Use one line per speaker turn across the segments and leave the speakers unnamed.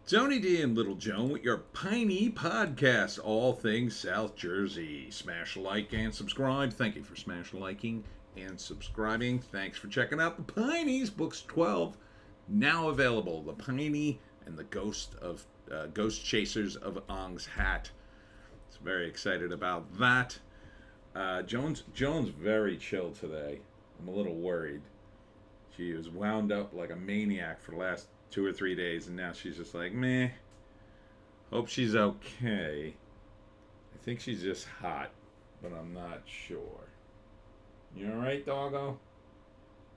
Tony D and Little Joan with your Piney podcast, all things South Jersey. Smash like and subscribe. Thank you for smash liking and subscribing. Thanks for checking out the Pineys, books 12, now available. The Piney and the Ghost Chasers of Ong's Hat. So very excited about that. Joan's very chill today. I'm a little worried. She was wound up like a maniac for the last 2 or 3 days, and now she's just like, meh. Hope she's okay. I think she's just hot, but I'm not sure. You alright, doggo?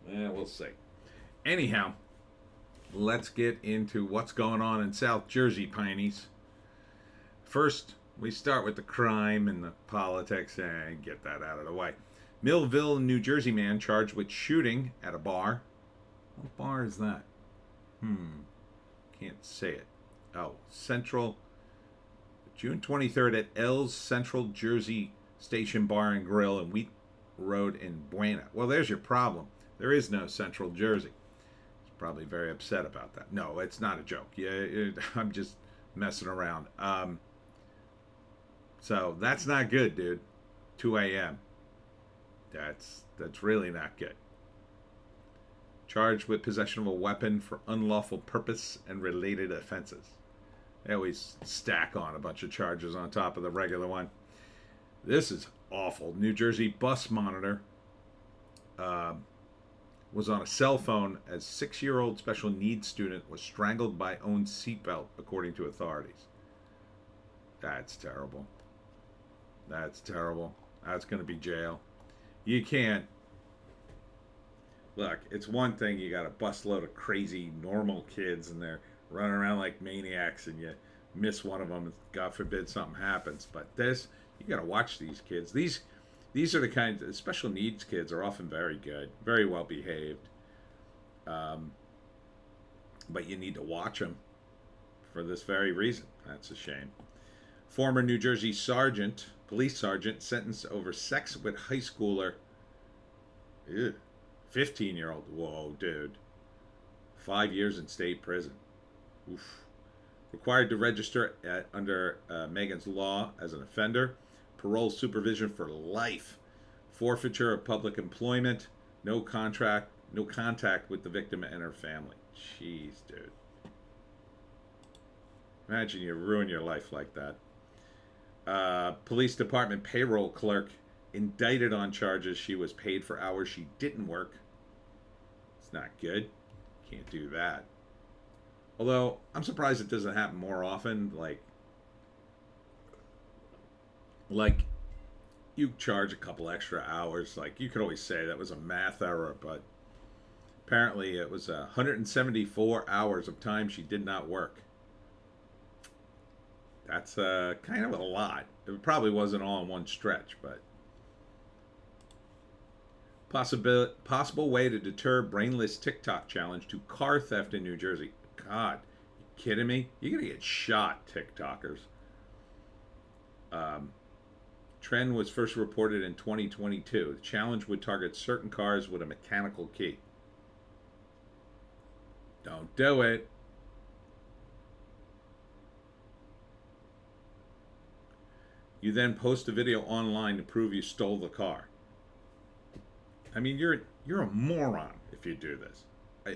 Yeah, we'll see. Anyhow, let's get into what's going on in South Jersey, Pineys. First, we start with the crime and the politics, and get that out of the way. Millville, New Jersey man charged with shooting at a bar. What bar is that? Can't say it. Oh, June 23rd at L's Central Jersey Station Bar and Grill in Wheat Road in Buena. Well, there's your problem. There is no Central Jersey. He's probably very upset about that. No, it's not a joke. I'm just messing around. So that's not good, dude. 2 a.m. That's really not good. Charged with possession of a weapon for unlawful purpose and related offenses. They always stack on a bunch of charges on top of the regular one. This is awful. New Jersey bus monitor was on a cell phone as 6-year-old special needs student was strangled by own seatbelt, according to authorities. That's terrible. That's terrible. That's going to be jail. You can't. Look, it's one thing you got a busload of crazy normal kids and they're running around like maniacs and you miss one of them and God forbid something happens. But this, you got to watch these kids. These are the kinds of special needs kids are often very good, very well behaved. But you need to watch them for this very reason. That's a shame. Former New Jersey police sergeant sentenced over sex with high schooler. Ew. 15-year-old. Whoa, dude. 5 years in state prison. Oof. Required to register under Megan's law as an offender. Parole supervision for life. Forfeiture of public employment. No contact with the victim and her family. Jeez, dude. Imagine you ruin your life like that. Police department payroll clerk indicted on charges she was paid for hours she didn't work. It's not good. Can't do that. Although, I'm surprised it doesn't happen more often. Like you charge a couple extra hours. Like, you could always say that was a math error, but apparently it was 174 hours of time she did not work. That's kind of a lot. It probably wasn't all in one stretch, but possible way to deter brainless TikTok challenge to car theft in New Jersey. God, you kidding me? You're gonna get shot, TikTokers. Trend was first reported in 2022. The challenge would target certain cars with a mechanical key. Don't do it. You then post a video online to prove you stole the car. I mean, you're a moron if you do this. I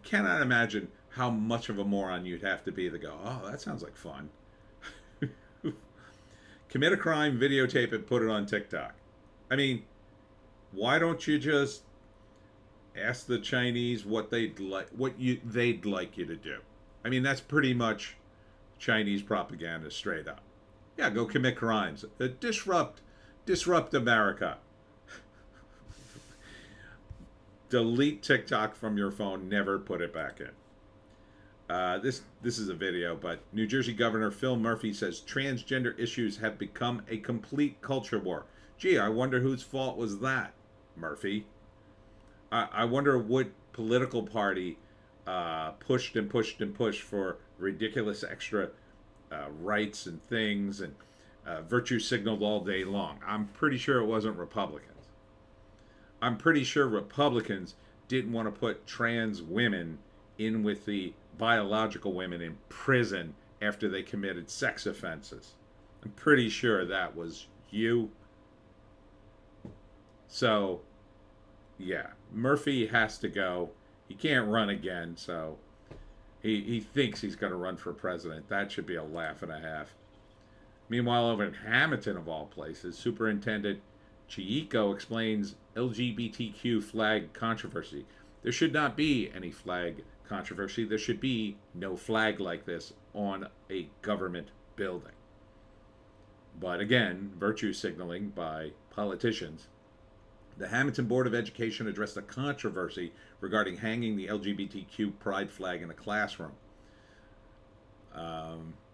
cannot imagine how much of a moron you'd have to be to go, oh, that sounds like fun. Commit a crime, videotape it, put it on TikTok. I mean, why don't you just ask the Chinese what they'd like you to do? I mean, that's pretty much Chinese propaganda straight up. Yeah, go commit crimes. Disrupt America. Delete TikTok from your phone. Never put it back in. This is a video, but New Jersey Governor Phil Murphy says transgender issues have become a complete culture war. Gee, I wonder whose fault was that, Murphy. I wonder what political party pushed for ridiculous extra rights and things and virtue signaled all day long. I'm pretty sure it wasn't Republicans. I'm pretty sure Republicans didn't want to put trans women in with the biological women in prison after they committed sex offenses. I'm pretty sure that was you. So, yeah, Murphy has to go. He can't run again, so he thinks he's going to run for president. That should be a laugh and a half. Meanwhile, over in Hamilton, of all places, Superintendent Chieko explains LGBTQ flag controversy. There should not be any flag controversy. There should be no flag like this on a government building. But again, virtue signaling by politicians. The Hamilton Board of Education addressed a controversy regarding hanging the LGBTQ pride flag in a classroom.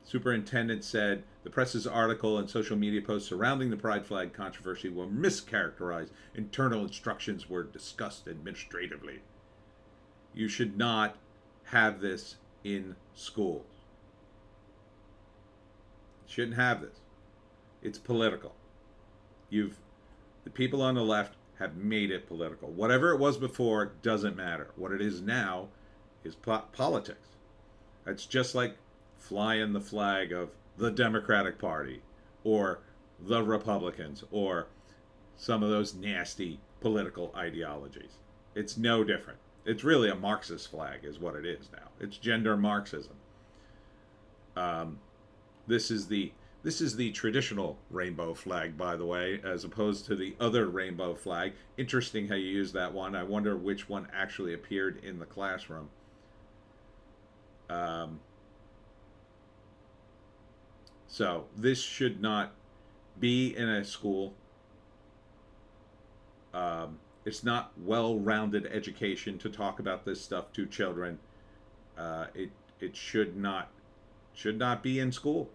Superintendent said the press's article and social media posts surrounding the pride flag controversy were mischaracterized. Internal instructions were discussed administratively. You should not have this in schools. Shouldn't have this. It's political. The people on the left have made it political. Whatever it was before doesn't matter. What it is now is politics. It's just like flying the flag of the Democratic Party or the Republicans or some of those nasty political ideologies. It's no different. It's really a Marxist flag is what it is now. It's gender Marxism. This is the traditional rainbow flag, by the way, as opposed to the other rainbow flag. Interesting how you use that one. I wonder which one actually appeared in the classroom. So this should not be in a school. It's not well-rounded education to talk about this stuff to children. It should not be in school.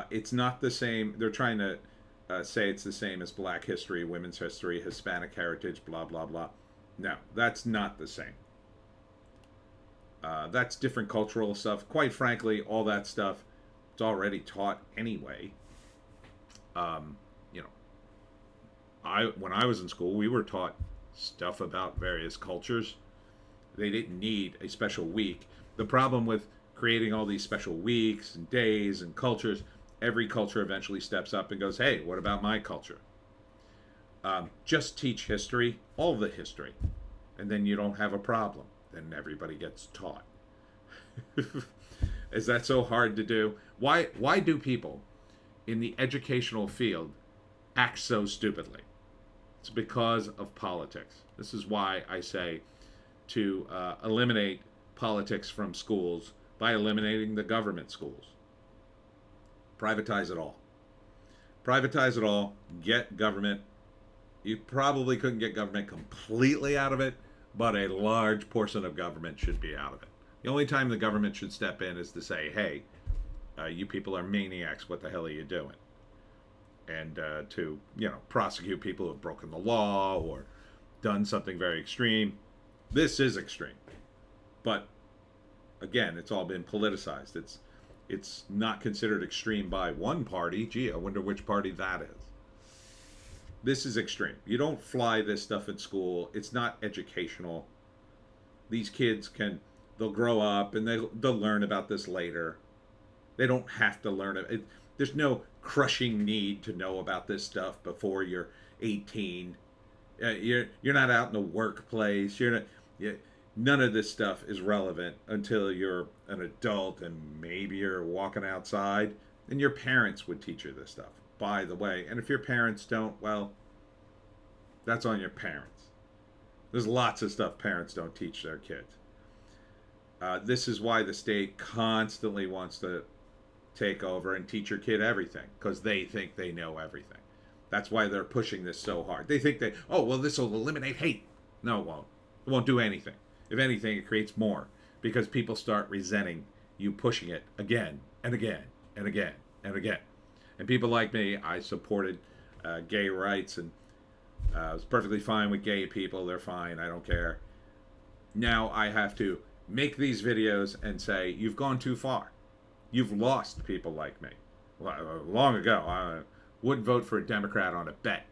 It's not the same. They're trying to say it's the same as Black history, women's history, Hispanic heritage, blah blah blah. No, that's not the same. That's different cultural stuff. Quite frankly, all that stuff it's already taught anyway. When I was in school, we were taught stuff about various cultures. They didn't need a special week. The problem with creating all these special weeks and days and cultures, every culture eventually steps up and goes, hey, what about my culture? Just teach history, all the history, and then you don't have a problem. Then everybody gets taught. Is that so hard to do? Why do people in the educational field act so stupidly? It's because of politics. This is why I say to eliminate politics from schools by eliminating the government schools. Privatize it all. Privatize it all. Get government. You probably couldn't get government completely out of it, but a large portion of government should be out of it. The only time the government should step in is to say, hey, you people are maniacs. What the hell are you doing? And to, prosecute people who have broken the law or done something very extreme. This is extreme. But, again, it's all been politicized. It's not considered extreme by one party. Gee, I wonder which party that is. This is extreme. You don't fly this stuff in school. It's not educational. These kids they'll grow up and they'll learn about this later. They don't have to learn it. There's no crushing need to know about this stuff before you're 18. You're not out in the workplace. None of this stuff is relevant until you're an adult and maybe you're walking outside. And your parents would teach you this stuff, by the way. And if your parents don't, well, that's on your parents. There's lots of stuff parents don't teach their kids. This is why the state constantly wants to take over and teach your kid everything, because they think they know everything. That's why they're pushing this so hard. They think this will eliminate hate. No, it won't. It won't do anything. If anything, it creates more, because people start resenting you pushing it again and again and again and again. And people like me, I supported gay rights, and I was perfectly fine with gay people. They're fine. I don't care. Now I have to make these videos and say, you've gone too far. You've lost people like me. Long ago, I wouldn't vote for a Democrat on a bet.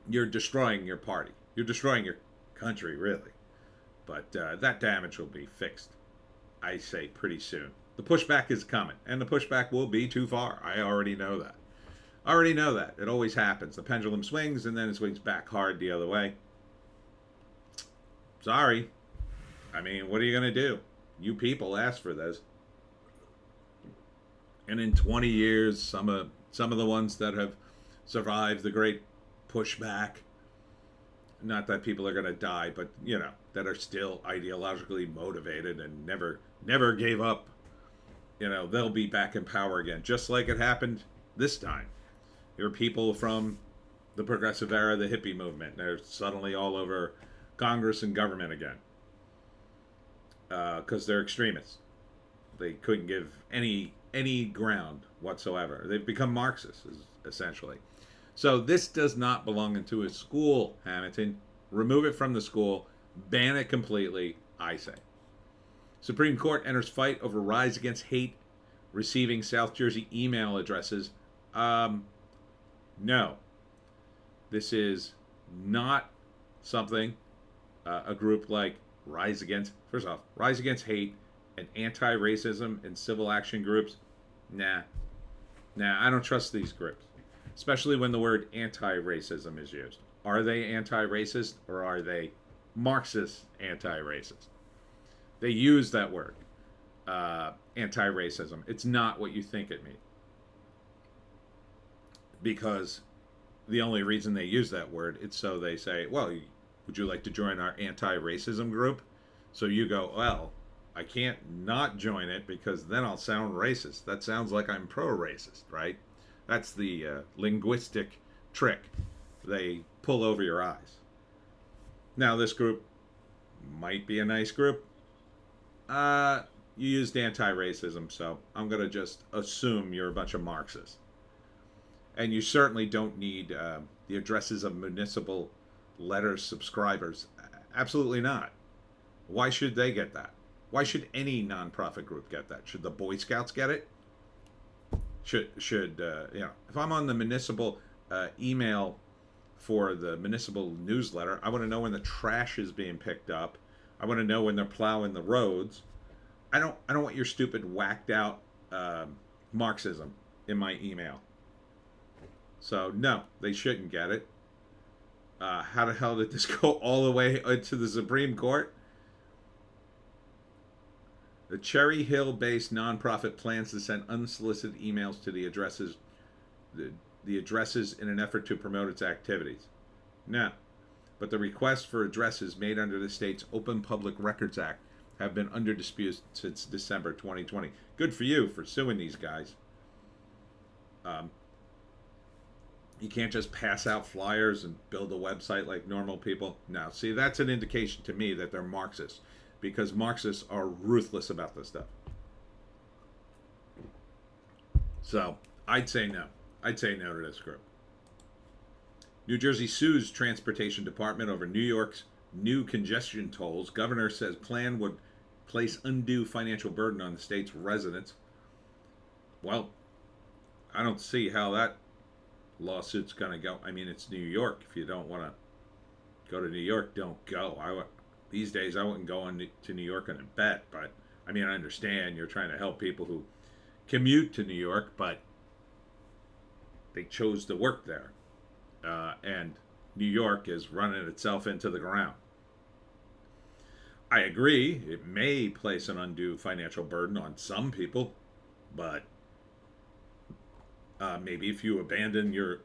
You're destroying your party. You're destroying your country, really. But that damage will be fixed, I say, pretty soon. The pushback is coming, and the pushback will be too far. I already know that. I already know that. It always happens. The pendulum swings, and then it swings back hard the other way. Sorry. I mean, what are you going to do? You people asked for this. And in 20 years, some of the ones that have survived the great pushback, not that people are going to die, but, that are still ideologically motivated and never gave up, they'll be back in power again, just like it happened this time. There are people from the progressive era, the hippie movement. They're suddenly all over Congress and government again because they're extremists. They couldn't give any ground whatsoever. They've become Marxists, essentially. So this does not belong into a school, Hamilton. Remove it from the school. Ban it completely, I say. Supreme Court enters fight over rise against hate receiving South Jersey email addresses. No. This is not something a group like Rise Against, first off, Rise Against Hate and anti-racism and civil action groups. Nah, I don't trust these groups, especially when the word anti-racism is used. Are they anti-racist or are they Marxist anti-racist? They use that word, anti-racism. It's not what you think it means. Because the only reason they use that word, it's so they say, well, would you like to join our anti-racism group? So you go, well, I can't not join it because then I'll sound racist. That sounds like I'm pro-racist, right? That's the linguistic trick they pull over your eyes. Now, this group might be a nice group. You used anti-racism, so I'm going to just assume you're a bunch of Marxists. And you certainly don't need the addresses of municipal letter subscribers. Absolutely not. Why should they get that? Why should any nonprofit group get that? Should the Boy Scouts get it? Should if I'm on the municipal email for the municipal newsletter, I want to know when the trash is being picked up. I want to know when they're plowing the roads. I don't want your stupid whacked out Marxism in my email. So no, they shouldn't get it. How the hell did this go all the way to the Supreme Court? The Cherry Hill-based nonprofit plans to send unsolicited emails to the addresses in an effort to promote its activities. No, but the requests for addresses made under the state's Open Public Records Act have been under dispute since December 2020. Good for you for suing these guys. You can't just pass out flyers and build a website like normal people. No, see, that's an indication to me that they're Marxists, because Marxists are ruthless about this stuff. So, I'd say no. I'd say no to this group. New Jersey sues Transportation Department over New York's new congestion tolls. Governor says plan would place undue financial burden on the state's residents. Well, I don't see how that lawsuit's going to go. I mean, it's New York. If you don't want to go to New York, don't go. These days, I wouldn't go to New York on a bet, but I mean, I understand you're trying to help people who commute to New York, but they chose to work there. And New York is running itself into the ground. I agree, it may place an undue financial burden on some people, but maybe if you abandon your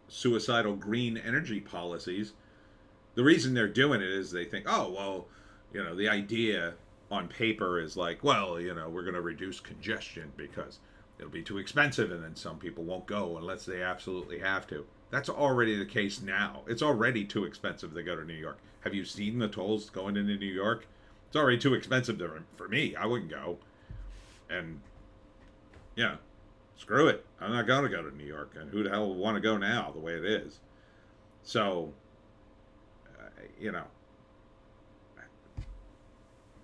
suicidal green energy policies, the reason they're doing it is they think, oh, well, the idea on paper is like, well, we're going to reduce congestion because it'll be too expensive, and then some people won't go unless they absolutely have to. That's already the case now. It's already too expensive to go to New York. Have you seen the tolls going into New York? It's already too expensive for me. I wouldn't go. And, screw it. I'm not going to go to New York. And who the hell would want to go now the way it is? So,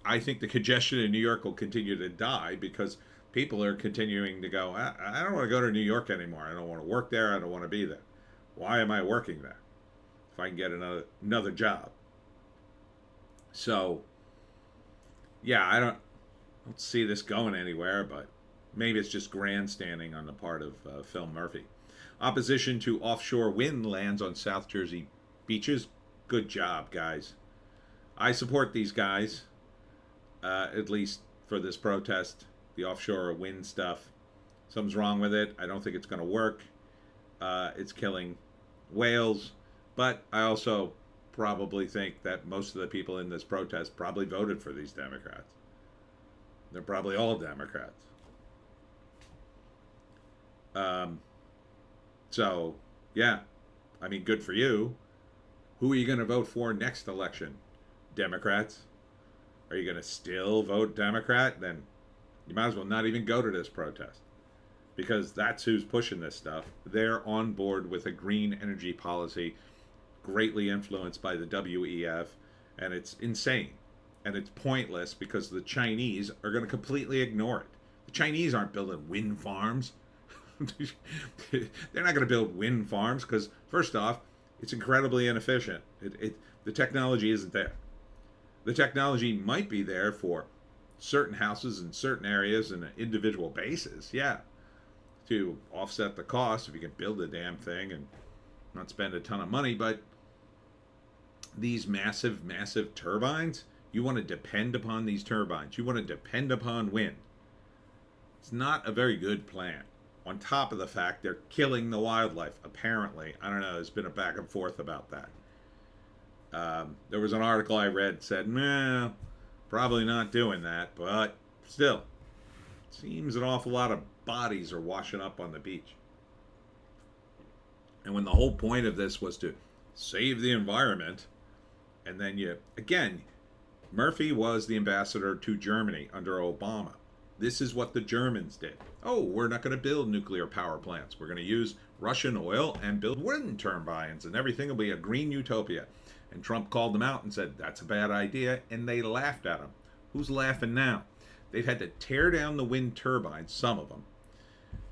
I think the congestion in New York will continue to die because people are continuing to go, I don't want to go to New York anymore. I don't want to work there. I don't want to be there. Why am I working there if I can get another job? So, yeah, I don't see this going anywhere, but maybe it's just grandstanding on the part of Phil Murphy. Opposition to offshore wind lands on South Jersey beaches. Good job, guys. I support these guys, at least for this protest. The offshore wind stuff. Something's wrong with it. I don't think it's going to work. It's killing whales. But I also probably think that most of the people in this protest probably voted for these Democrats. They're probably all Democrats. Um, so, yeah. I mean, good for you. Who are you going to vote for next election? Democrats? Are you going to still vote Democrat? Then you might as well not even go to this protest, because that's who's pushing this stuff. They're on board with a green energy policy greatly influenced by the WEF, and it's insane. And it's pointless because the Chinese are going to completely ignore it. The Chinese aren't building wind farms. They're not going to build wind farms because, first off, it's incredibly inefficient. The technology isn't there. The technology might be there for certain houses in certain areas and an individual basis, yeah, to offset the cost if you can build a damn thing and not spend a ton of money. But these massive, massive turbines, you want to depend upon these turbines. You want to depend upon wind. It's not a very good plan. On top of the fact they're killing the wildlife, apparently. I don't know, there's been a back and forth about that. There was an article I read said, nah, probably not doing that, but still, seems an awful lot of bodies are washing up on the beach. And when the whole point of this was to save the environment, and then again, Murphy was the ambassador to Germany under Obama. This is what the Germans did. Oh, we're not going to build nuclear power plants. We're going to use Russian oil and build wind turbines, and everything will be a green utopia. And Trump called them out and said, that's a bad idea, and they laughed at him. Who's laughing now? They've had to tear down the wind turbines, some of them,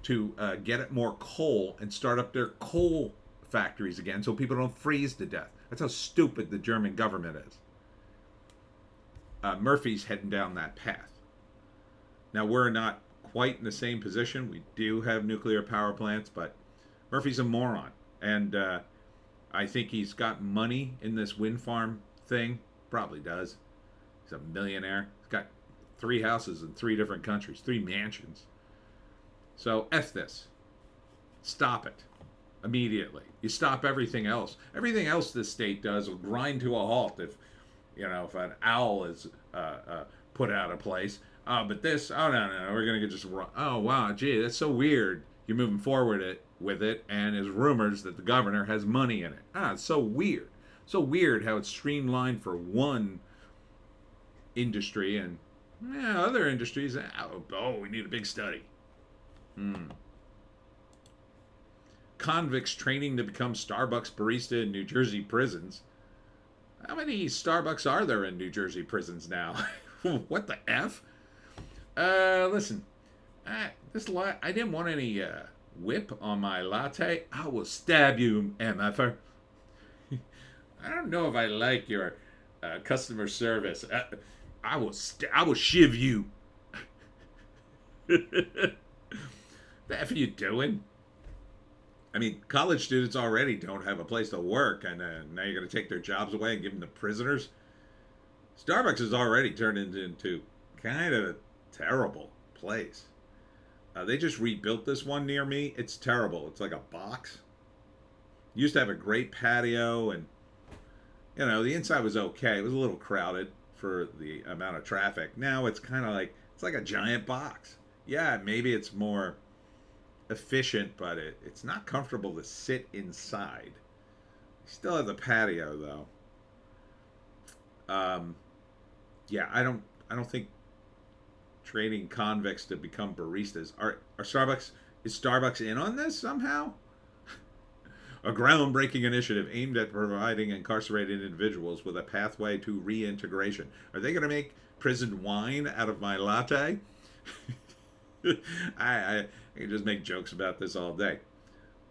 to get at more coal and start up their coal factories again so people don't freeze to death. That's how stupid the German government is. Murphy's heading down that path. Now, we're not quite in the same position. We do have nuclear power plants, but Murphy's a moron. And I think he's got money in this wind farm thing. Probably does. He's a millionaire. He's got 3 houses in 3 different countries, 3 mansions. So, F this. Stop it. Immediately. You stop everything else. Everything else this state does will grind to a halt if an owl is put out of place. But this, oh no, we're gonna just run. Oh wow, gee, that's so weird. You're moving forward with it, and there's rumors that the governor has money in it. It's so weird. So weird how it's streamlined for one industry, and other industries. We need a big study. Convicts training to become Starbucks barista in New Jersey prisons. How many Starbucks are there in New Jersey prisons now? What the F? Listen, I didn't want any whip on my latte. I will stab you, MFer. I don't know if I like your customer service. I will shiv you. The F are you doing? I mean, college students already don't have a place to work, and now you're going to take their jobs away and give them to prisoners? Starbucks has already turned into kind of a terrible place. They just rebuilt this one near me. It's terrible. It's like a box. Used to have a great patio, and the inside was okay. It was a little crowded for the amount of traffic. Now it's kind of like it's like a giant box. Yeah, maybe it's more efficient, but it's not comfortable to sit inside. You still have the patio though. Yeah, I don't think training convicts to become baristas are is Starbucks in on this somehow? A groundbreaking initiative aimed at providing incarcerated individuals with a pathway to reintegration. Are they going to make prison wine out of my latte? I can just make jokes about this all day.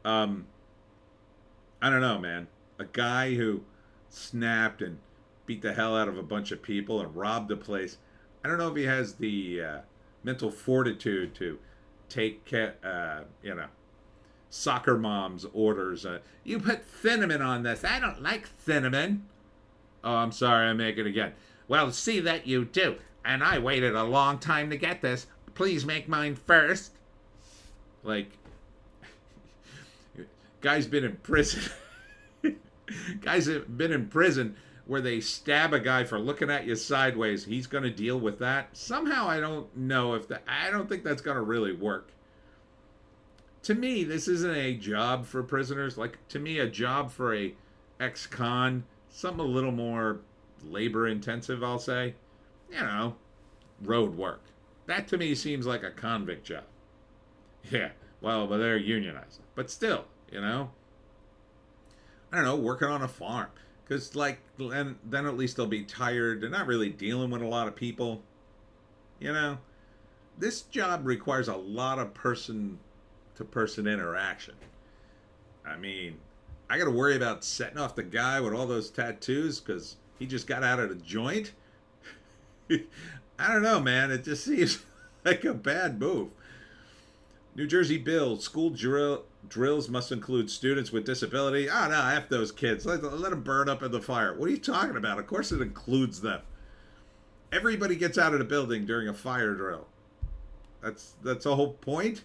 I don't know, man. A guy who snapped and beat the hell out of a bunch of people and robbed a place. I don't know if he has the mental fortitude to take, soccer mom's orders. You put cinnamon on this. I don't like cinnamon. Oh, I'm sorry, I make it again. Well, see that you do. And I waited a long time to get this. Please make mine first. Like, guy's been in prison. Guys have been in prison where they stab a guy for looking at you sideways. He's going to deal with that. Somehow I don't know if that. I don't think that's going to really work. To me, this isn't a job for prisoners. Like, to me, a job for a ex-con, something a little more labor intensive, I'll say. You know, road work. That to me seems like a convict job. Yeah, well, but they're unionized. But still, I don't know, working on a farm. Because, like, and then at least they'll be tired. They're not really dealing with a lot of people. This job requires a lot of person-to-person interaction. I mean, I got to worry about setting off the guy with all those tattoos because he just got out of the joint. I don't know, man. It just seems like a bad move. New Jersey bill, school drills must include students with disability. Oh, no, F those kids. Let them burn up in the fire. What are you talking about? Of course it includes them. Everybody gets out of the building during a fire drill. That's the whole point.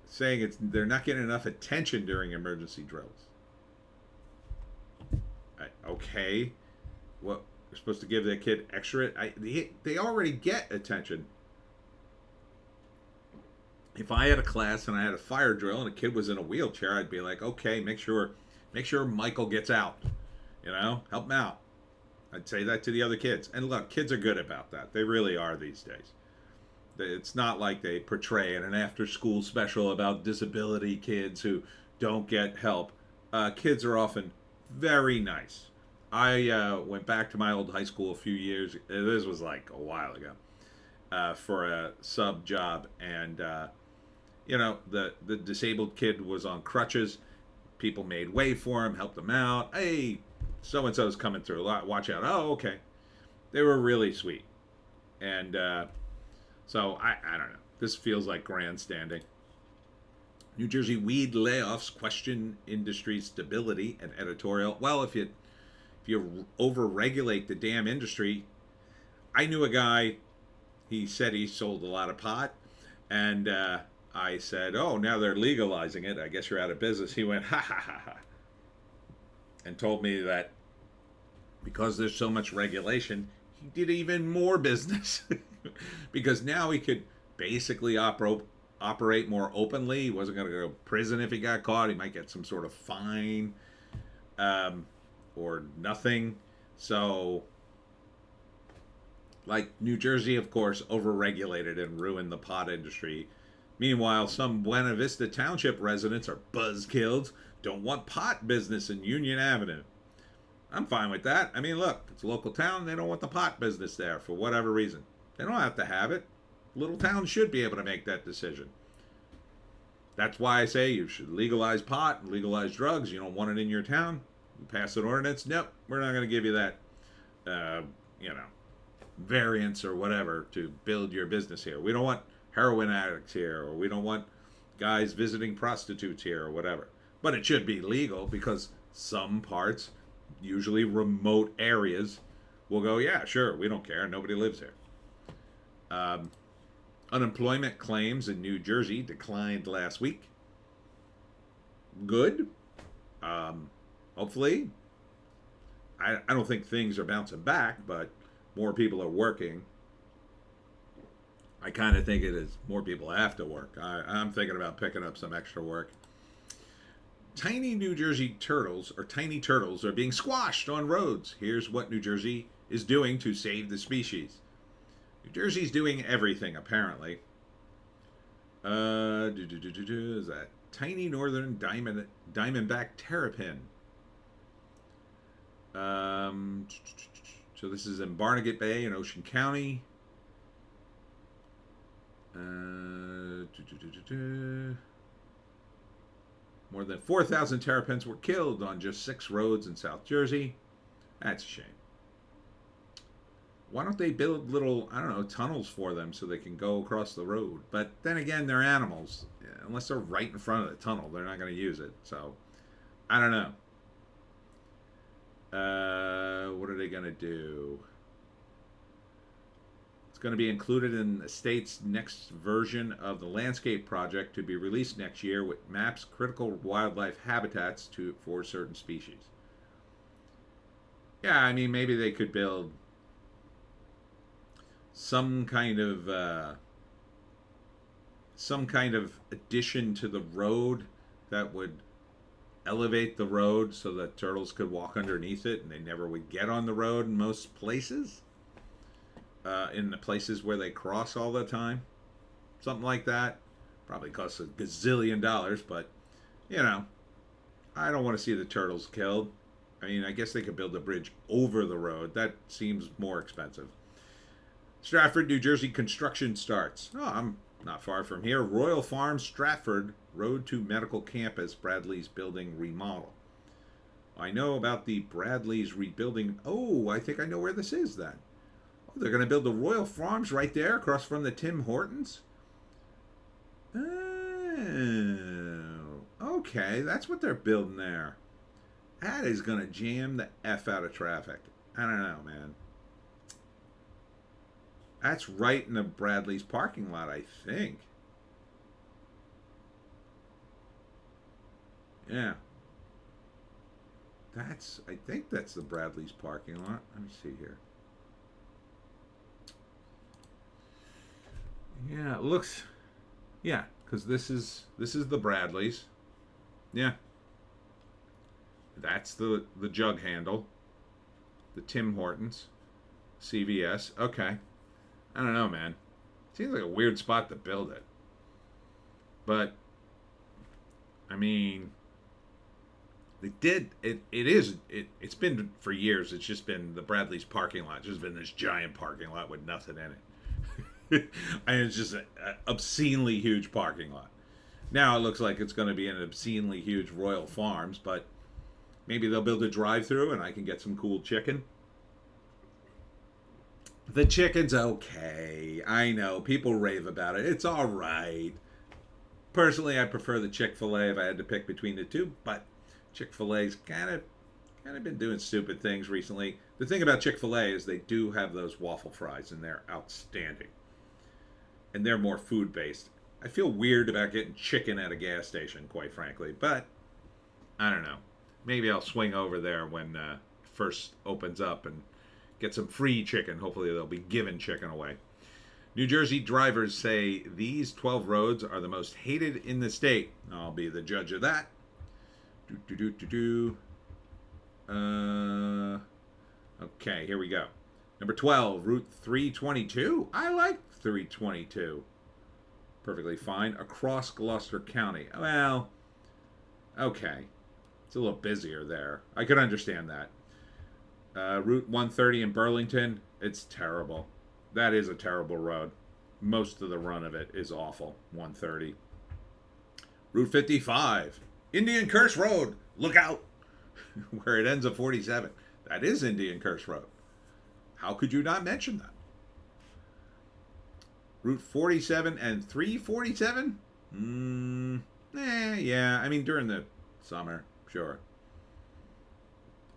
Saying they're not getting enough attention during emergency drills. Okay. Well, you're supposed to give that kid extra. They already get attention. If I had a class and I had a fire drill and a kid was in a wheelchair, I'd be like, okay, make sure Michael gets out. Help him out. I'd say that to the other kids. And look, kids are good about that. They really are these days. It's not like they portray in an after-school special about disability kids who don't get help. Kids are often very nice. I went back to my old high school a few years. This was like a while ago for a sub job, and the disabled kid was on crutches. People made way for him, helped him out. Hey, so and so's coming through. Watch out. Oh, okay. They were really sweet, and so I don't know. This feels like grandstanding. New Jersey weed layoffs question industry stability and editorial. Well, if you overregulate the damn industry, I knew a guy. He said he sold a lot of pot, and I said, "Oh, now they're legalizing it. I guess you're out of business." He went, "Ha ha ha ha," and told me that because there's so much regulation, he did even more business because now he could basically operate more openly. He wasn't going to go to prison if he got caught. He might get some sort of fine or nothing. So, like New Jersey, of course, overregulated and ruined the pot industry. Meanwhile, some Buena Vista Township residents are buzzkills, don't want pot business in Union Avenue. I'm fine with that. I mean, look, it's a local town. They don't want the pot business there for whatever reason. They don't have to have it. Little towns should be able to make that decision. That's why I say you should legalize pot and legalize drugs. You don't want it in your town. You pass an ordinance. Nope, we're not going to give you that, variance or whatever to build your business here. We don't want heroin addicts here, or we don't want guys visiting prostitutes here or whatever. But it should be legal because some parts, usually remote areas, will go, yeah, sure, we don't care. Nobody lives here. Unemployment claims in New Jersey declined last week. Good. Hopefully. I don't think things are bouncing back, but more people are working. I kind of think it is more people have to work. I'm thinking about picking up some extra work. Tiny New Jersey turtles, or tiny turtles, are being squashed on roads. Here's what New Jersey is doing to save the species. New Jersey's doing everything, apparently. Is that tiny northern diamondback terrapin? So this is in Barnegat Bay in Ocean County. More than 4,000 terrapins were killed on just 6 roads in South Jersey. That's a shame. Why don't they build little, I don't know, tunnels for them so they can go across the road? But then again, they're animals. Unless they're right in front of the tunnel, they're not going to use it. So, I don't know. What are they going to do? It's going to be included in the state's next version of the landscape project to be released next year, with maps critical wildlife habitats for certain species. Yeah, I mean, maybe they could build some kind of addition to the road that would elevate the road so that turtles could walk underneath it and they never would get on the road in most places. In the places where they cross all the time. Something like that. Probably costs a gazillion dollars, but, you know, I don't want to see the turtles killed. I mean, I guess they could build a bridge over the road. That seems more expensive. Stratford, New Jersey construction starts. Oh, I'm not far from here. Royal Farm, Stratford, Road to Medical Campus, Bradley's building remodel. I know about the Bradley's rebuilding. Oh, I think I know where this is then. Oh, they're going to build the Royal Farms right there across from the Tim Hortons? Oh, okay. That's what they're building there. That is going to jam the F out of traffic. I don't know, man. That's right in the Bradley's parking lot, I think. Yeah. I think that's the Bradley's parking lot. Let me see here. Yeah, it looks, yeah, because this is the Bradley's. Yeah. That's the jug handle. The Tim Hortons. CVS. Okay. I don't know, man. Seems like a weird spot to build it. But, I mean, they did, it's been for years, it's just been the Bradley's parking lot. It's just been this giant parking lot with nothing in it. And it's just an obscenely huge parking lot. Now it looks like it's going to be an obscenely huge Royal Farms, but maybe they'll build a drive-through and I can get some cool chicken. The chicken's okay. I know. People rave about it. It's all right. Personally, I prefer the Chick-fil-A if I had to pick between the two, but Chick-fil-A's kind of been doing stupid things recently. The thing about Chick-fil-A is they do have those waffle fries, and they're outstanding. And they're more food-based. I feel weird about getting chicken at a gas station, quite frankly, but I don't know. Maybe I'll swing over there when it first opens up and get some free chicken. Hopefully they'll be giving chicken away. New Jersey drivers say these 12 roads are the most hated in the state. I'll be the judge of that. Okay, here we go. Number 12, Route 322. I like 322. Perfectly fine. Across Gloucester County. Well, okay. It's a little busier there. I could understand that. Route 130 in Burlington, it's terrible. That is a terrible road. Most of the run of it is awful. 130. Route 55, Indian Curse Road. Look out. Where it ends at 47. That is Indian Curse Road. How could you not mention that? Route 47 and 347? Yeah. I mean, during the summer, sure.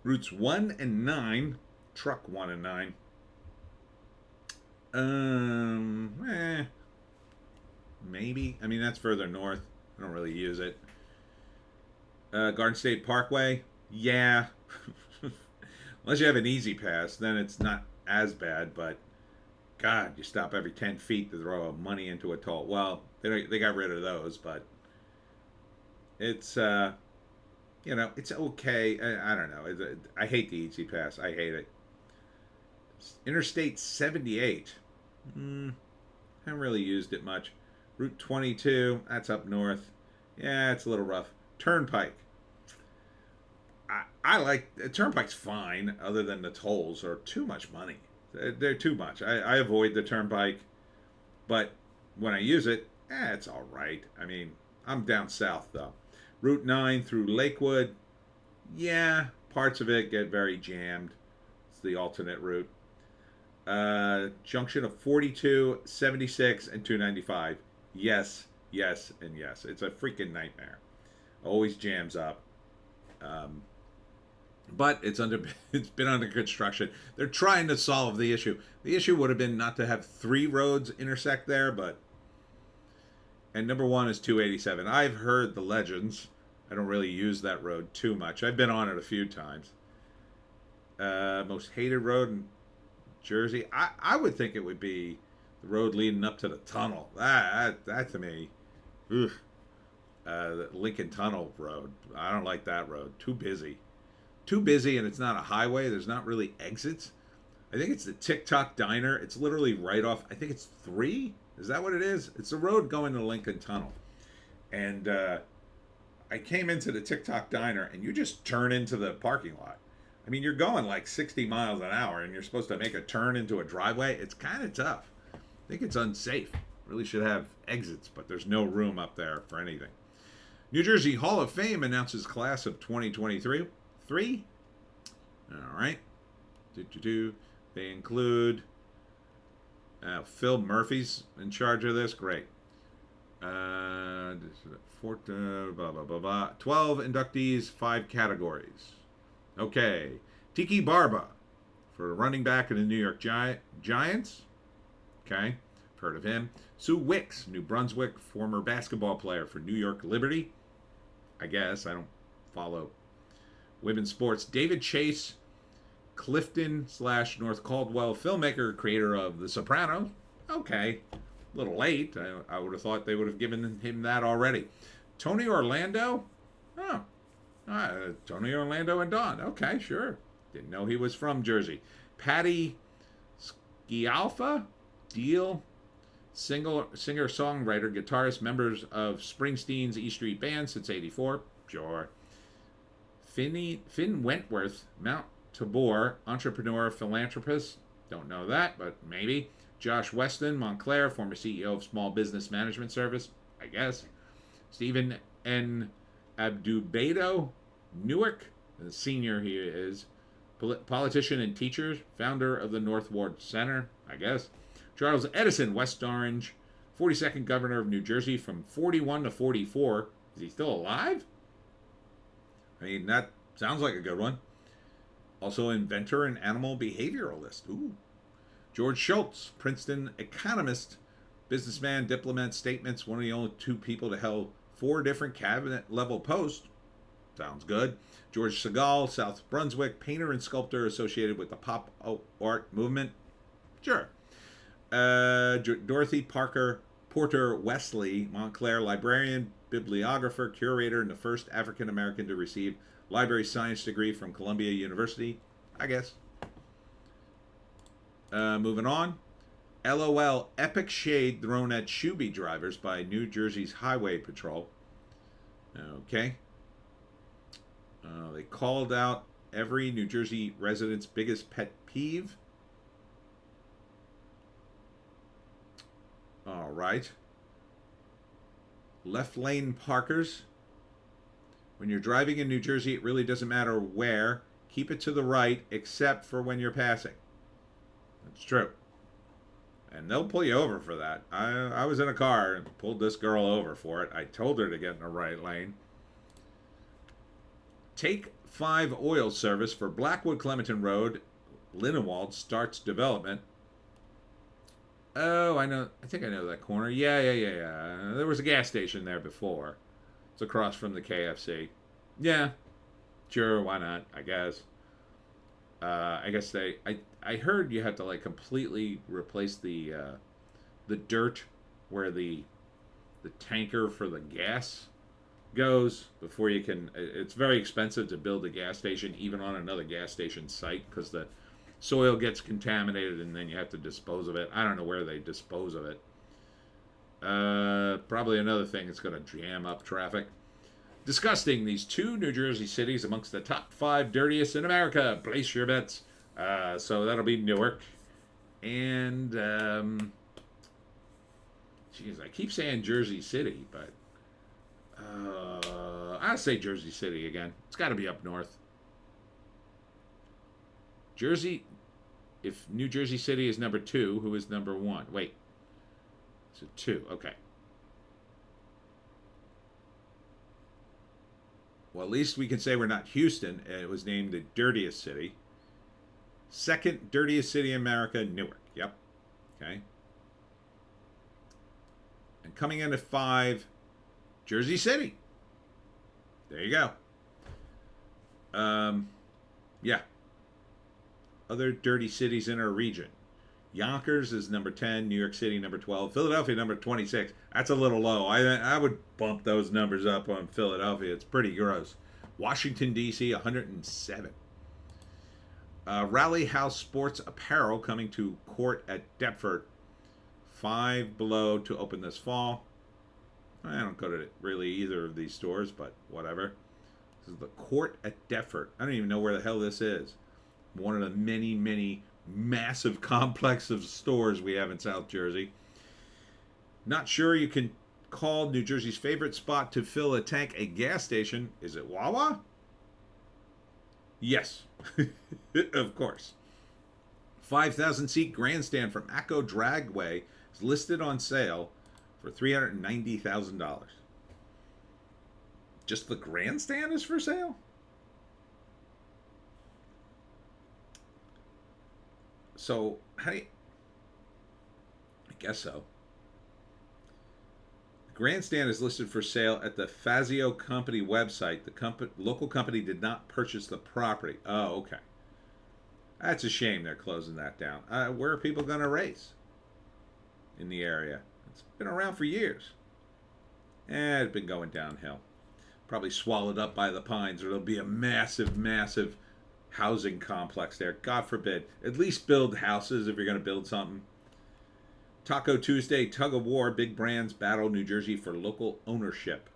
Routes 1 and 9, truck 1 and 9. Maybe. I mean, that's further north. I don't really use it. Garden State Parkway, yeah. Unless you have an easy pass, then it's not as bad, but God, you stop every 10 feet to throw money into a toll. Well, they got rid of those, but it's, it's okay. I don't know. I hate the Easy Pass. I hate it. Interstate 78. Haven't really used it much. Route 22. That's up north. Yeah, it's a little rough. Turnpike. I like... Turnpike's fine, other than the tolls are too much money. They're too much. I avoid the Turnpike. But when I use it, it's all right. I mean, I'm down south, though. Route 9 through Lakewood, yeah, parts of it get very jammed. the alternate route. Junction of 42, 76, and 295. Yes, yes, and yes. It's a freaking nightmare. Always jams up. But it's been under construction. They're trying to solve the issue. The issue would have been not to have 3 roads intersect there, but and number 1 is 287. I've heard the legends. I don't really use that road too much. I've been on it a few times. Most hated road in Jersey. I would think it would be the road leading up to the tunnel. That to me, ugh. The Lincoln Tunnel Road. I don't like that road. Too busy. Too busy, and it's not a highway. There's not really exits. I think it's the TikTok Diner. It's literally right off. I think it's 3. Is that what it is? It's the road going to Lincoln Tunnel. And I came into the TikTok Diner, and you just turn into the parking lot. I mean, you're going like 60 miles an hour, and you're supposed to make a turn into a driveway. It's kind of tough. I think it's unsafe. Really should have exits, but there's no room up there for anything. New Jersey Hall of Fame announces class of 2023. 3? All right. They include Phil Murphy's in charge of this. Great. Blah, blah, blah, blah. 12 inductees, 5 categories. Okay. Tiki Barba for running back of the New York Giants. Okay. Heard of him. Sue Wicks, New Brunswick, former basketball player for New York Liberty. I guess. I don't follow women's sports. David Chase, Clifton/North Caldwell filmmaker, creator of The Sopranos. Okay. A little late. I would have thought they would have given him that already. Tony Orlando? Oh. Tony Orlando and Don. Okay, sure. Didn't know he was from Jersey. Patty Scialfa? Deal? Singer, songwriter, guitarist, members of Springsteen's E Street Band since '84. Sure. Finn Wentworth, Mount Tabor, entrepreneur, philanthropist. Don't know that, but maybe. Josh Weston, Montclair, former CEO of Small Business Management Service. I guess. Stephen N. Abdubedo, Newark, the senior he is. Politician and teacher, founder of the North Ward Center. I guess. Charles Edison, West Orange, 42nd governor of New Jersey from 41 to 44. Is he still alive? I mean, that sounds like a good one. Also, inventor and animal behavioralist. Ooh. George Shultz, Princeton economist, businessman, diplomat, statements, one of the only 2 people to hold 4 different cabinet-level posts. Sounds good. George Segal, South Brunswick, painter and sculptor associated with the pop art movement. Sure. Dorothy Porter Wesley, Montclair, librarian, bibliographer, curator, and the first African American to receive library science degree from Columbia University. I guess. Moving on. LOL, epic shade thrown at Shuby drivers by New Jersey's Highway Patrol. Okay. They called out every New Jersey resident's biggest pet peeve. All right. Left lane parkers. When you're driving in New Jersey, it really doesn't matter where. Keep it to the right, except for when you're passing. That's true. And they'll pull you over for that. I was in a car and pulled this girl over for it. I told her to get in the right lane. Take 5 oil service for Blackwood Clementon Road. Lindenwald starts development. Oh, I know. I think I know that corner. Yeah. There was a gas station there before. It's across from the KFC. Yeah. Sure, why not? I guess. I guess I heard you have to like completely replace the dirt where the tanker for the gas goes before you can. It's very expensive to build a gas station even on another gas station site because the soil gets contaminated and then you have to dispose of it. I don't know where they dispose of it. Probably another thing that's going to jam up traffic. Disgusting, these 2 New Jersey cities amongst the top 5 dirtiest in America. Place your bets. So that'll be Newark. And, geez, I keep saying Jersey City, but I'll say Jersey City again. It's got to be up north. if New Jersey City is number 2, who is number 1? Wait. So 2. Okay. Well, at least we can say we're not Houston. It was named the dirtiest city. Second dirtiest city in America, Newark. Yep. Okay. And coming in at 5, Jersey City. There you go. Yeah. Other dirty cities in our region. Yonkers is number 10, New York City number 12, Philadelphia number 26. That's a little low. I would bump those numbers up on Philadelphia. It's pretty gross. Washington, D.C., 107. Rally House Sports Apparel coming to court at Deptford. 5 below to open this fall. I don't go to really either of these stores, but whatever. This is the court at Deptford. I don't even know where the hell this is. One of the many, many massive complex of stores we have in South Jersey. Not sure you can call New Jersey's favorite spot to fill a tank a gas station. Is it Wawa? Yes, of course. 5,000-seat grandstand from Acco Dragway is listed on sale for $390,000. Just the grandstand is for sale? So, how do you... I guess so. The grandstand is listed for sale at the Fazio Company website. The local company did not purchase the property. Oh, okay. That's a shame they're closing that down. Where are people going to race in the area? It's been around for years. It's been going downhill. Probably swallowed up by the pines, or there'll be a massive, massive housing complex there. God forbid. At least build houses if you're going to build something. Taco Tuesday, tug of war, big brands battle New Jersey for local ownership.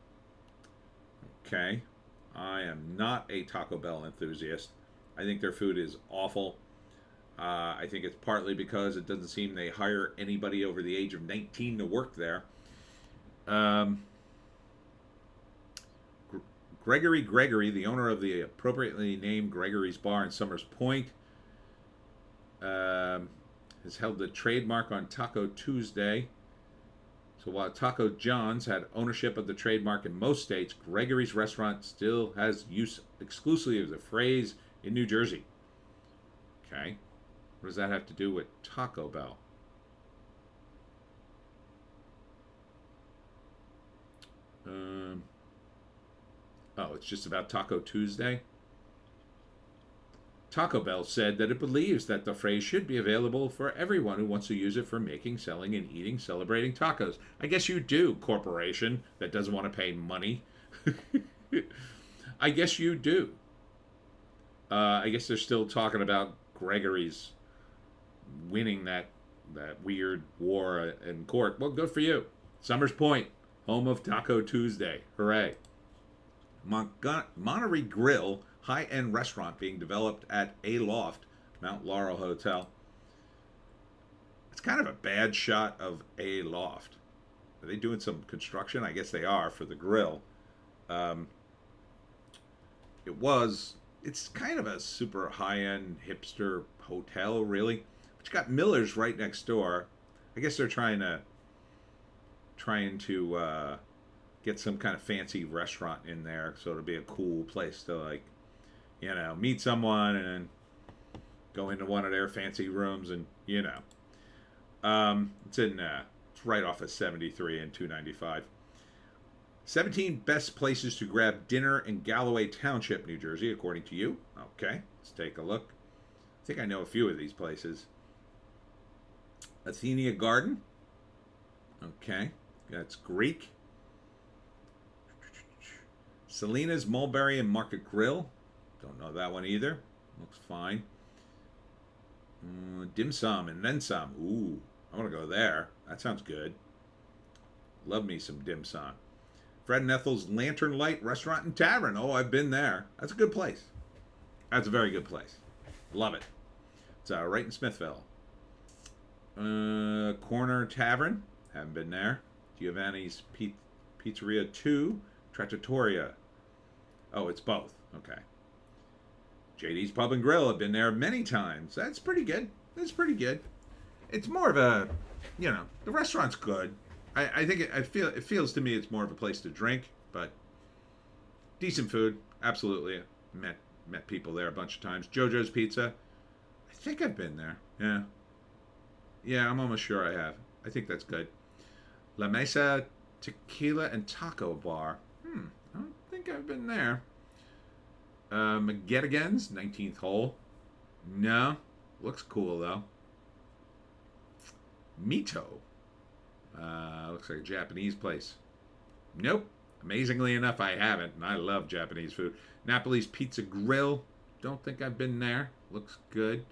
Okay. I am not a Taco Bell enthusiast. I think their food is awful. I think it's partly because it doesn't seem they hire anybody over the age of 19 to work there. Gregory, the owner of the appropriately named Gregory's Bar in Summers Point, has held the trademark on Taco Tuesday. So while Taco John's had ownership of the trademark in most states, Gregory's restaurant still has use exclusively of the phrase in New Jersey. Okay. What does that have to do with Taco Bell? Oh, it's just about Taco Tuesday? Taco Bell said that it believes that the phrase should be available for everyone who wants to use it for making, selling, and eating, celebrating tacos. I guess you do, corporation that doesn't want to pay money. I guess you do. I guess they're still talking about Gregory's winning that weird war in court. Well, good for you. Summers Point, home of Taco Tuesday. Hooray. Monterey Grill, high-end restaurant being developed at A Loft, Mount Laurel Hotel. It's kind of a bad shot of A Loft. Are they doing some construction? I guess they are for the grill. It's kind of a super high-end hipster hotel, really. But you got Miller's right next door. I guess they're trying to get some kind of fancy restaurant in there, so it'll be a cool place to, like, you know, meet someone and then go into one of their fancy rooms, and you know, it's right off of 73 and 295. 17 best places to grab dinner in Galloway Township, New Jersey, according to you. Okay, let's take a look. I think I know a few of these places. Athenia Garden. Okay, that's Greek. Selena's Mulberry and Market Grill. Don't know that one either. Looks fine. Dim Sum and Then Some. Ooh, I want to go there. That sounds good. Love me some dim sum. Fred and Ethel's Lantern Light Restaurant and Tavern. Oh, I've been there. That's a good place. That's a very good place. Love it. It's right in Smithville. Corner Tavern. Haven't been there. Giovanni's Pizzeria 2. Trattoria. Oh, it's both. Okay. JD's Pub and Grill. I've been there many times. That's pretty good. It's pretty good. It's more of a, the restaurant's good. I think it feels to me it's more of a place to drink, but decent food. Absolutely. Met people there a bunch of times. JoJo's Pizza. I think I've been there. Yeah. Yeah, I'm almost sure I have. I think that's good. La Mesa Tequila and Taco Bar. I don't think I've been there. McGettigan's, 19th hole. No. Looks cool, though. Mito. Looks like a Japanese place. Nope. Amazingly enough, I haven't, and I love Japanese food. Napoli's Pizza Grill. Don't think I've been there. Looks good.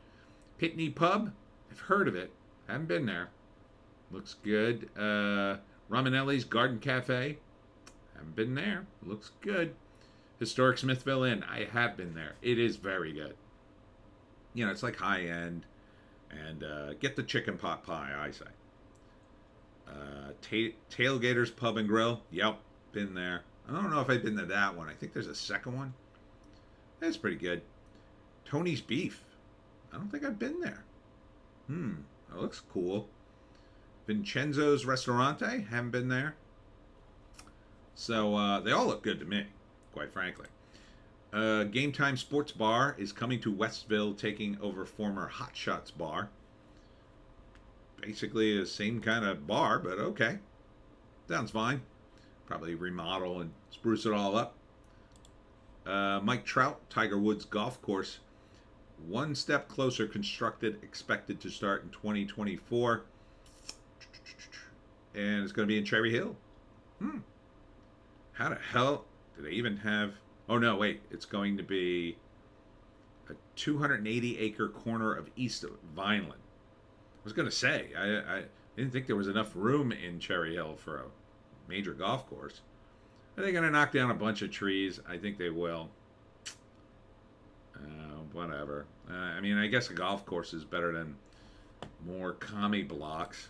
Pitney Pub. I've heard of it. Haven't been there. Looks good. Romanelli's Garden Cafe. Haven't been there. Looks good. Historic Smithville Inn. I have been there. It is very good. It's like high end. And get the chicken pot pie, I say. Tailgater's Pub and Grill. Yep, been there. I don't know if I've been to that one. I think there's a second one. That's pretty good. Tony's Beef. I don't think I've been there. That looks cool. Vincenzo's Ristorante. Haven't been there. So they all look good to me, quite frankly. Game Time Sports Bar is coming to Westville, taking over former Hot Shots Bar. Basically the same kind of bar, but okay. Sounds fine. Probably remodel and spruce it all up. Mike Trout, Tiger Woods Golf Course. One step closer constructed, expected to start in 2024. And it's going to be in Cherry Hill. How the hell do they even have... Oh, no, wait. It's going to be a 280-acre corner of east of Vineland. I was going to say, I didn't think there was enough room in Cherry Hill for a major golf course. Are they going to knock down a bunch of trees? I think they will. Whatever. I guess a golf course is better than more commie blocks.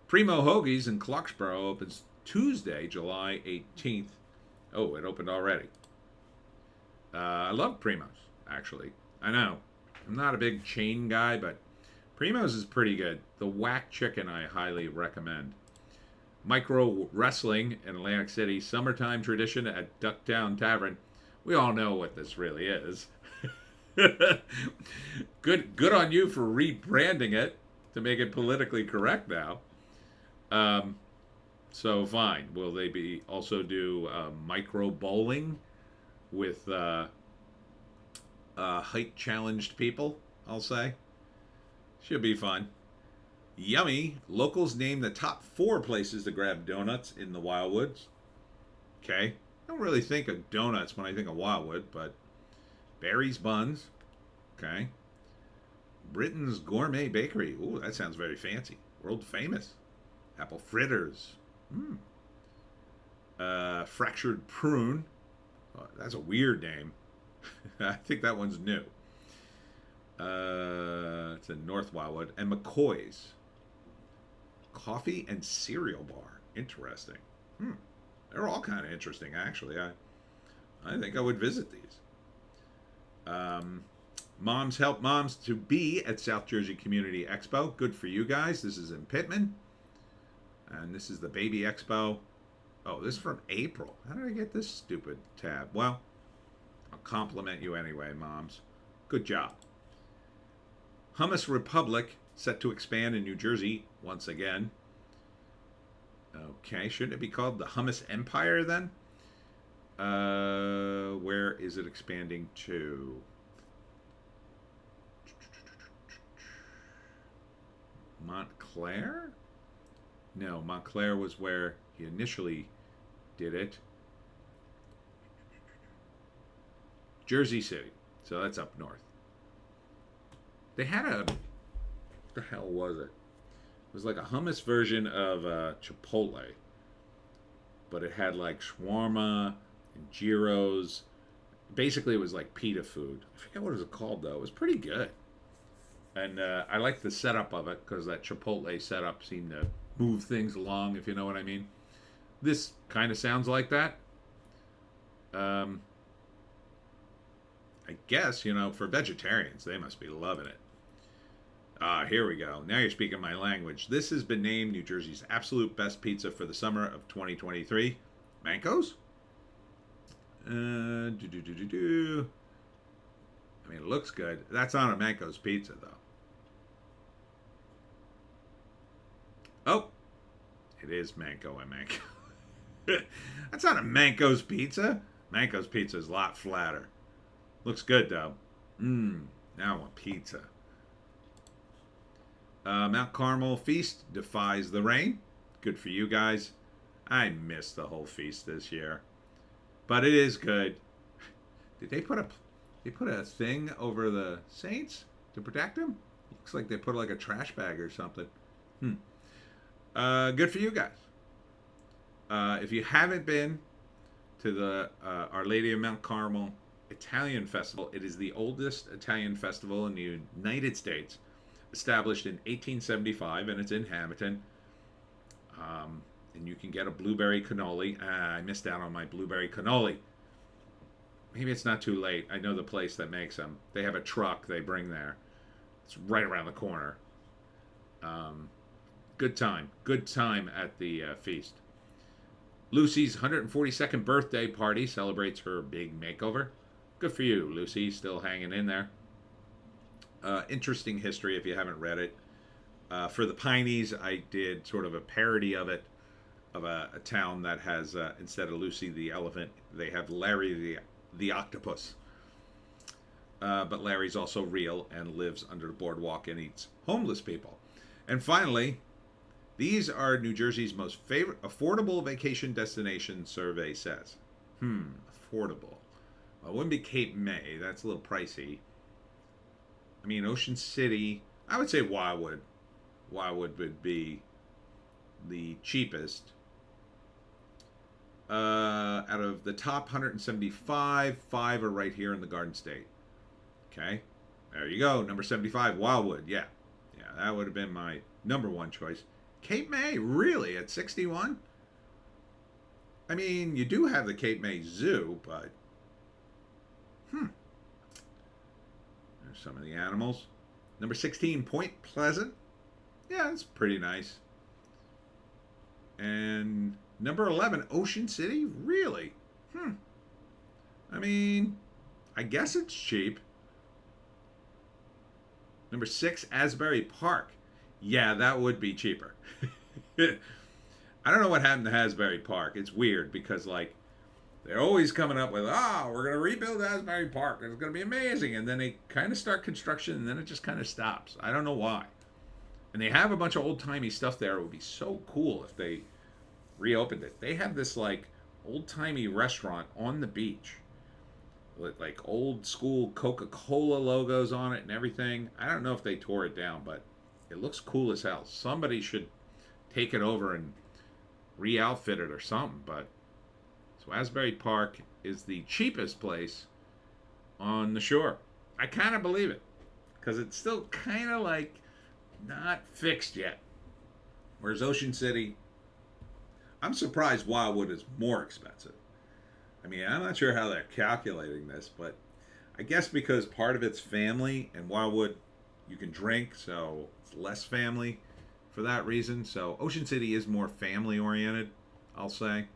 Primo Hoagies in Clarksboro opens Tuesday, July 18th. Oh, it opened already. I love Primo's, actually. I know. I'm not a big chain guy, but Primo's is pretty good. The whack chicken I highly recommend. Micro Wrestling in Atlantic City. Summertime tradition at Ducktown Tavern. We all know what this really is. Good on you for rebranding it to make it politically correct now. So fine. Will they be also do micro bowling with height challenged people? I'll say. Should be fun. Yummy. Locals name the top 4 places to grab donuts in the Wildwoods. Okay. I don't really think of donuts when I think of Wildwood, but Barry's Buns. Okay. Britain's Gourmet Bakery. Ooh, that sounds very fancy. World famous. Apple Fritters. Fractured Prune. Oh, that's a weird name. I think that one's new. It's in North Wildwood. And McCoy's. Coffee and cereal bar. Interesting. They're all kind of interesting, actually. I think I would visit these. Moms Help Moms to Be at South Jersey Community Expo. Good for you guys. This is in Pittman. And this is the Baby Expo. Oh, this is from April. How did I get this stupid tab? Well, I'll compliment you anyway, moms. Good job. Hummus Republic, set to expand in New Jersey once again. Okay, shouldn't it be called the Hummus Empire then? Where is it expanding to? Montclair? No, Montclair was where he initially did it. Jersey City. So that's up north. They had a... What the hell was it? It was like a hummus version of Chipotle. But it had like shawarma and gyros. Basically, it was like pita food. I forget what it was called, though. It was pretty good. And I liked the setup of it because that Chipotle setup seemed to move things along, if you know what I mean. This kind of sounds like that. I guess, for vegetarians, they must be loving it. Here we go. Now you're speaking my language. This has been named New Jersey's absolute best pizza for the summer of 2023. Manco's? Do. I mean, it looks good. That's on a Manco's pizza, though. Oh, it is Manco and Manco. That's not a Manco's pizza. Manco's pizza is a lot flatter. Looks good, though. Now I want pizza. Mount Carmel Feast defies the rain. Good for you guys. I missed the whole feast this year, but it is good. Did they put a thing over the Saints to protect them? Looks like they put like a trash bag or something. Good for you guys. If you haven't been to the Our Lady of Mount Carmel Italian Festival, it is the oldest Italian festival in the United States. Established in 1875, and it's in Hamilton. And you can get a blueberry cannoli. I missed out on my blueberry cannoli. Maybe it's not too late. I know the place that makes them. They have a truck they bring there. It's right around the corner. Good time. Good time at the feast. Lucy's 142nd birthday party celebrates her big makeover. Good for you, Lucy. Still hanging in there. Interesting history if you haven't read it. For the Pineys, I did sort of a parody of it, of a town that has, instead of Lucy the elephant, they have Larry the octopus. But Larry's also real and lives under the boardwalk and eats homeless people. And finally, these are New Jersey's most favorite affordable vacation destination, survey says. Affordable. Well, it wouldn't be Cape May. That's a little pricey. I mean, Ocean City, I would say Wildwood. Wildwood would be the cheapest. Out of the top 175, 5 are right here in the Garden State. Okay, there you go. Number 75, Wildwood. Yeah, that would have been my number one choice. Cape May, really, at 61? I mean, you do have the Cape May Zoo, but... There's some of the animals. Number 16, Point Pleasant. Yeah, it's pretty nice. And number 11, Ocean City. Really? I mean, I guess it's cheap. Number 6, Asbury Park. Yeah, that would be cheaper. I don't know what happened to Asbury Park. It's weird because, like, they're always coming up with, we're going to rebuild Asbury Park. It's going to be amazing. And then they kind of start construction, and then it just kind of stops. I don't know why. And they have a bunch of old-timey stuff there. It would be so cool if they reopened it. They have this, like, old-timey restaurant on the beach with, like, old-school Coca-Cola logos on it and everything. I don't know if they tore it down, but it looks cool as hell. Somebody should take it over and re-outfit it or something, but... So Asbury Park is the cheapest place on the shore. I kind of believe it because it's still kind of like not fixed yet. Whereas Ocean City, I'm surprised Wildwood is more expensive. I mean, I'm not sure how they're calculating this, but I guess because part of it's family and Wildwood you can drink, so it's less family for that reason. So Ocean City is more family oriented, I'll say.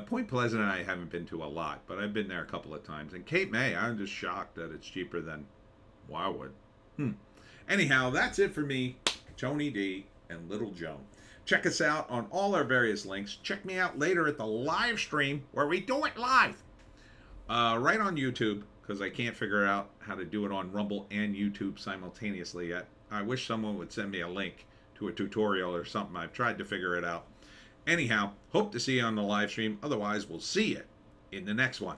Point Pleasant I haven't been to a lot, but I've been there a couple of times. And Cape May, I'm just shocked that it's cheaper than Wildwood. Anyhow, that's it for me, Tony D, and Little Joan. Check us out on all our various links. Check me out later at the live stream where we do it live. Right on YouTube, because I can't figure out how to do it on Rumble and YouTube simultaneously yet. I wish someone would send me a link to a tutorial or something. I've tried to figure it out. Anyhow, hope to see you on the live stream. Otherwise, we'll see you in the next one.